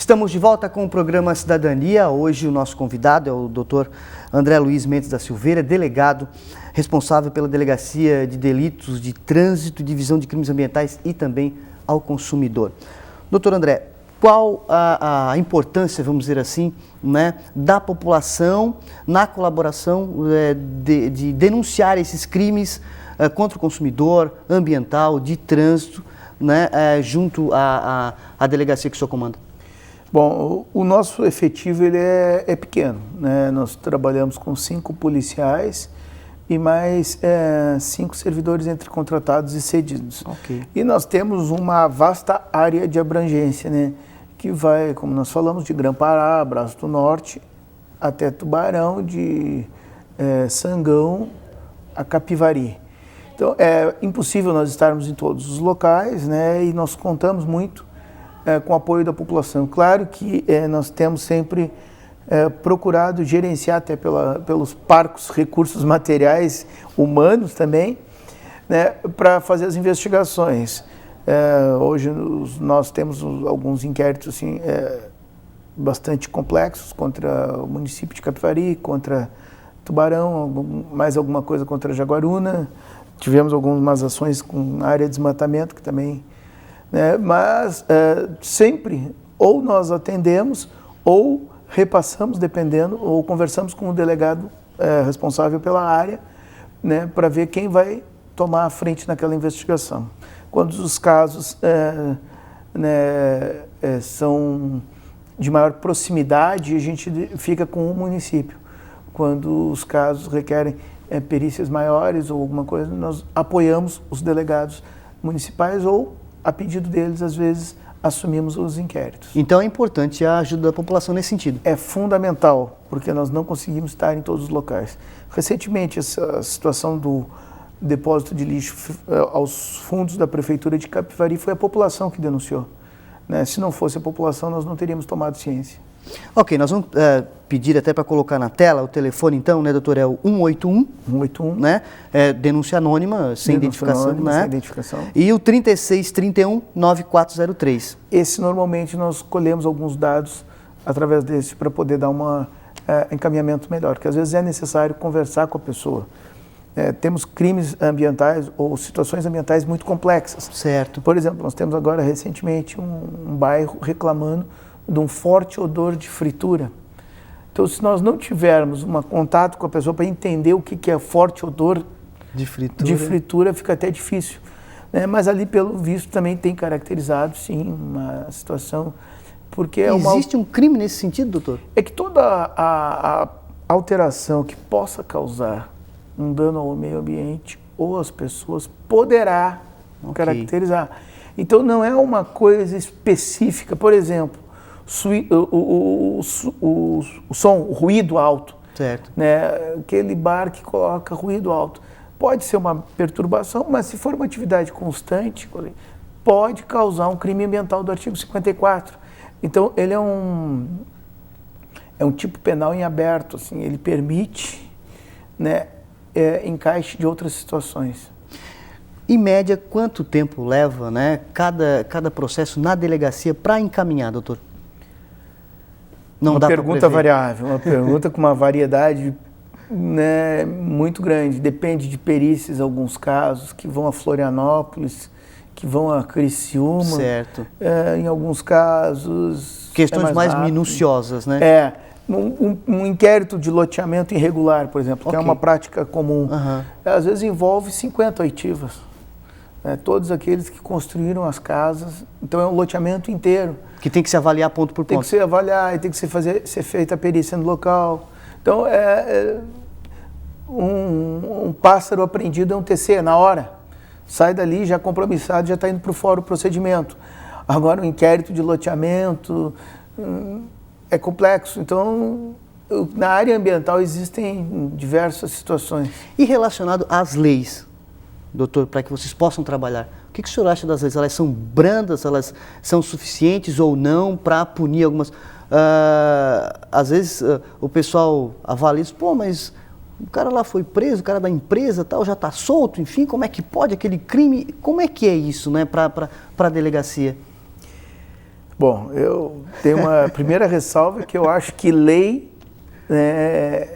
Estamos de volta com o programa Cidadania. Hoje o nosso convidado é o Dr. André Luiz Mendes da Silveira, delegado responsável pela Delegacia de Delitos de Trânsito, Divisão de Crimes Ambientais e também ao consumidor. Doutor André, qual a importância, vamos dizer assim, né, da população na colaboração de denunciar esses crimes contra o consumidor, ambiental, de trânsito, né, junto à delegacia que o senhor comanda? Bom, o nosso efetivo ele é pequeno, né? Nós trabalhamos com 5 policiais e mais 5 servidores entre contratados e cedidos. Okay. E nós temos uma vasta área de abrangência, né? Que vai, como nós falamos, de Grã-Pará, Braço do Norte, até Tubarão, de Sangão a Capivari. Então, é impossível nós estarmos em todos os locais, né? E nós contamos muito com o apoio da população. Claro que nós temos sempre procurado gerenciar até pelos parcos recursos materiais humanos também, né, para fazer as investigações. Hoje nós temos alguns inquéritos assim, bastante complexos contra o município de Capivari, contra Tubarão, mais alguma coisa contra Jaguaruna. Tivemos algumas ações com a área de desmatamento que também... mas sempre ou nós atendemos ou repassamos, dependendo, ou conversamos com o delegado responsável pela área, né, para ver quem vai tomar a frente naquela investigação. Quando os casos são de maior proximidade, a gente fica com o município. Quando os casos requerem perícias maiores ou alguma coisa, nós apoiamos os delegados municipais ou, a pedido deles, às vezes, assumimos os inquéritos. Então é importante a ajuda da população nesse sentido. É fundamental, porque nós não conseguimos estar em todos os locais. Recentemente, essa situação do depósito de lixo aos fundos da Prefeitura de Capivari foi a população que denunciou, né? Se não fosse a população, nós não teríamos tomado ciência. Ok, nós vamos pedir até para colocar na tela o telefone, então, né, doutor? É o 181. 181. Né? Denúncia anônima, sem identificação. Anônima, né? Sem identificação. E o 3631-9403. Esse, normalmente, nós colhemos alguns dados através desse para poder dar um encaminhamento melhor, porque às vezes é necessário conversar com a pessoa. Temos crimes ambientais ou situações ambientais muito complexas. Certo. Por exemplo, nós temos agora, recentemente, um bairro reclamando de um forte odor de fritura. Então, se nós não tivermos um contato com a pessoa para entender o que é forte odor de fritura, fica até difícil, né? Mas ali, pelo visto, também tem caracterizado, sim, uma situação, porque Existe um crime nesse sentido, doutor? É que toda a alteração que possa causar um dano ao meio ambiente ou às pessoas poderá caracterizar. Então, não é uma coisa específica. Por exemplo, o som, o ruído alto, certo, né? Aquele bar que coloca ruído alto. Pode ser uma perturbação, mas se for uma atividade constante, pode causar um crime ambiental do artigo 54. Então, ele é um tipo penal em aberto, assim, ele permite, né, encaixe de outras situações. Em média, quanto tempo leva, né, cada processo na delegacia para encaminhar, doutor? Uma pergunta variável, uma pergunta com uma variedade, né, muito grande. Depende de perícias, alguns casos, que vão a Florianópolis, que vão a Criciúma. Certo. Em alguns casos... Questões mais minuciosas, né? Um inquérito de loteamento irregular, por exemplo, que é uma prática comum. Às vezes envolve 50 oitivas. Todos aqueles que construíram as casas, então é um loteamento inteiro. Que tem que se avaliar ponto por ponto. Tem que se avaliar e tem que ser feita a perícia no local. Então, um pássaro apreendido é um TC, na hora. Sai dali, já compromissado, já está indo para o fórum procedimento. Agora, o inquérito de loteamento é complexo. Então, na área ambiental existem diversas situações. E relacionado às leis, doutor, para que vocês possam trabalhar, o que o senhor acha das leis? Elas são brandas, elas são suficientes ou não para punir algumas... às vezes o pessoal avalia isso, pô, mas o cara lá foi preso, o cara da empresa tal, já está solto, enfim, como é que pode aquele crime? Como é que é isso, né, para a delegacia? Bom, eu tenho uma primeira ressalva que eu acho que lei,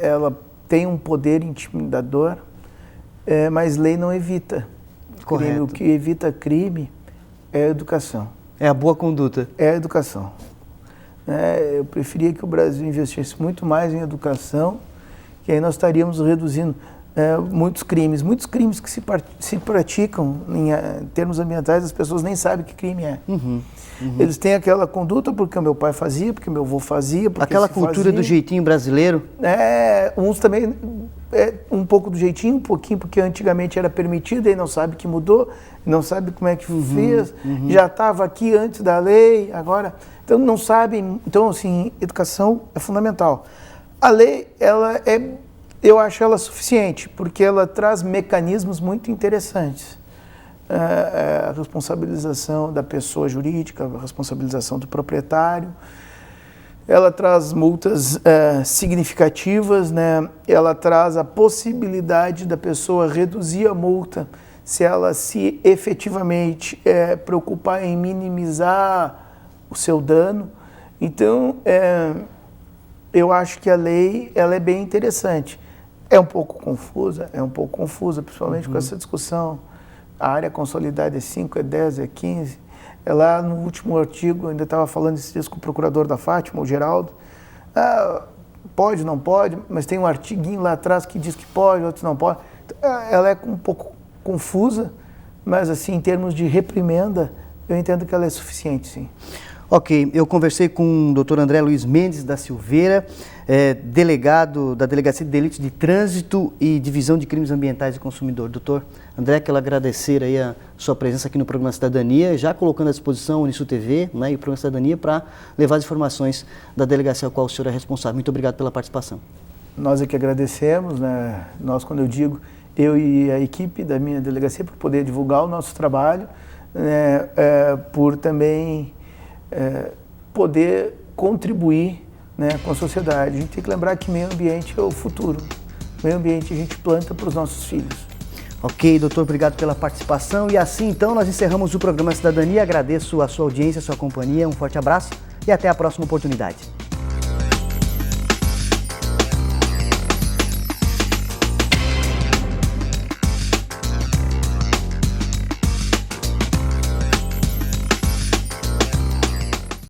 ela tem um poder intimidador, mas lei não evita Correto. crime. O que evita crime é a educação. É a boa conduta. É a educação. Eu preferia que o Brasil investisse muito mais em educação, que aí nós estaríamos reduzindo muitos crimes. Muitos crimes que se praticam em termos ambientais, as pessoas nem sabem que crime é. Eles têm aquela conduta porque o meu pai fazia, porque o meu avô fazia. Porque Aquela cultura do jeitinho brasileiro. Uns também, um pouco do jeitinho, um pouquinho, porque antigamente era permitido, aí não sabe que mudou, não sabe como é que fez, já estava aqui antes da lei, agora... Então, não sabem. Então, assim, educação é fundamental. A lei, eu acho ela suficiente, porque ela traz mecanismos muito interessantes. A responsabilização da pessoa jurídica, a responsabilização do proprietário. Ela traz multas significativas, né? Ela traz a possibilidade da pessoa reduzir a multa se ela se efetivamente preocupar em minimizar o seu dano. Então, eu acho que a lei ela é bem interessante. É um pouco confusa, principalmente com essa discussão. A área consolidada é 5, é 10, é 15. Lá no último artigo, ainda estava falando esses dias com o procurador da Fátima, o Geraldo. Pode, não pode, mas tem um artiguinho lá atrás que diz que pode, outros não pode. Ela é um pouco confusa, mas assim, em termos de reprimenda, eu entendo que ela é suficiente, sim. Ok, eu conversei com o Dr. André Luiz Mendes da Silveira, delegado da Delegacia de Delitos de Trânsito e Divisão de Crimes Ambientais e Consumidor. Doutor André, quero agradecer aí a sua presença aqui no programa Cidadania, já colocando à disposição o Unisul TV, né, e o programa Cidadania para levar as informações da delegacia ao qual o senhor é responsável. Muito obrigado pela participação. Nós é que agradecemos, né? Nós, quando eu digo, eu e a equipe da minha delegacia, por poder divulgar o nosso trabalho, né, por também poder contribuir, né, com a sociedade. A gente tem que lembrar que meio ambiente é o futuro. Meio ambiente a gente planta para os nossos filhos. Ok, doutor, obrigado pela participação. E assim, então, nós encerramos o programa Cidadania. Agradeço a sua audiência, a sua companhia. Um forte abraço e até a próxima oportunidade.